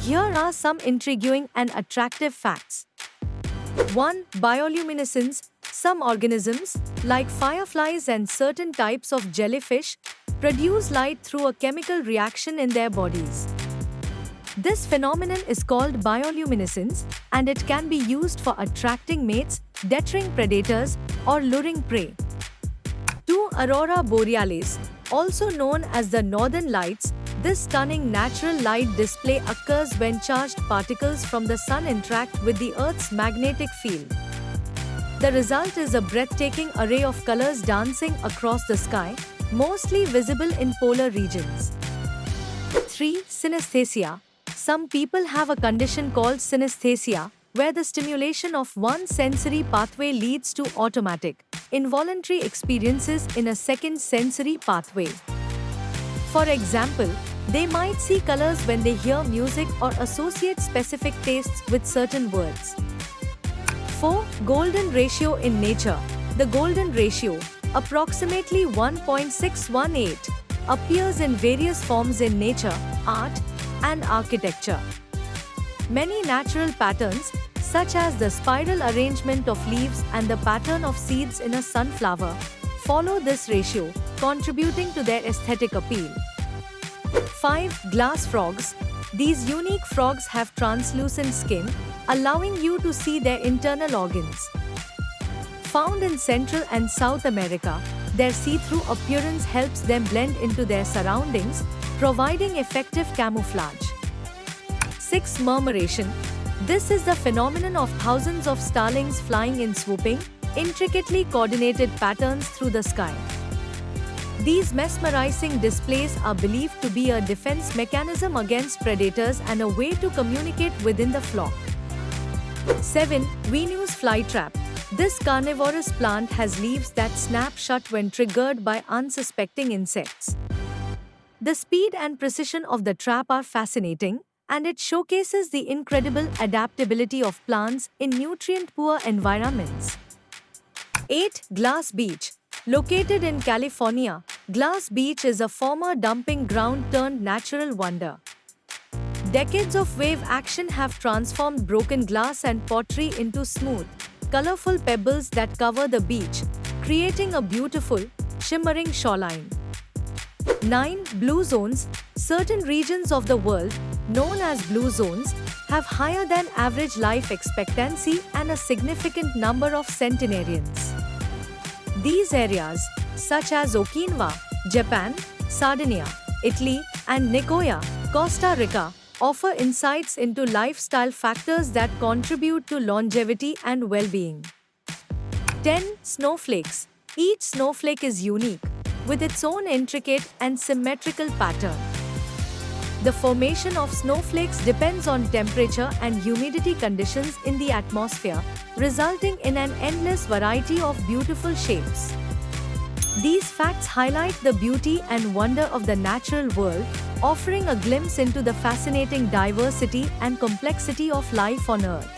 Here are some intriguing and attractive facts. 1. Bioluminescence. Some organisms, like fireflies and certain types of jellyfish, produce light through a chemical reaction in their bodies. This phenomenon is called bioluminescence, and it can be used for attracting mates, deterring predators, or luring prey. 2. Aurora borealis, also known as the northern lights. This stunning natural light display occurs when charged particles from the sun interact with the Earth's magnetic field. The result is a breathtaking array of colors dancing across the sky, mostly visible in polar regions. 3. Synesthesia. Some people have a condition called synesthesia, where the stimulation of one sensory pathway leads to automatic, involuntary experiences in a second sensory pathway. For example, they might see colors when they hear music or associate specific tastes with certain words. 4. Golden ratio in nature. The golden ratio, approximately 1.618, appears in various forms in nature, art, and architecture. Many natural patterns, such as the spiral arrangement of leaves and the pattern of seeds in a sunflower, follow this ratio, contributing to their aesthetic appeal. 5. Glass frogs. These unique frogs have translucent skin, allowing you to see their internal organs. Found in Central and South America, their see-through appearance helps them blend into their surroundings, providing effective camouflage. 6. Murmuration. This is the phenomenon of thousands of starlings flying in swooping, intricately coordinated patterns through the sky. These mesmerizing displays are believed to be a defense mechanism against predators and a way to communicate within the flock. 7. Venus flytrap. This carnivorous plant has leaves that snap shut when triggered by unsuspecting insects. The speed and precision of the trap are fascinating, and it showcases the incredible adaptability of plants in nutrient-poor environments. 8. Glass Beach. Located in California, Glass Beach is a former dumping ground turned natural wonder. Decades of wave action have transformed broken glass and pottery into smooth, colorful pebbles that cover the beach, creating a beautiful, shimmering shoreline. 9. Blue zones. Certain regions of the world, known as blue zones, have higher than average life expectancy and a significant number of centenarians. These areas, such as Okinawa, Japan, Sardinia, Italy, and Nicoya, Costa Rica, offer insights into lifestyle factors that contribute to longevity and well-being. 10. Snowflakes. Each snowflake is unique, with its own intricate and symmetrical pattern. The formation of snowflakes depends on temperature and humidity conditions in the atmosphere, resulting in an endless variety of beautiful shapes. These facts highlight the beauty and wonder of the natural world, offering a glimpse into the fascinating diversity and complexity of life on Earth.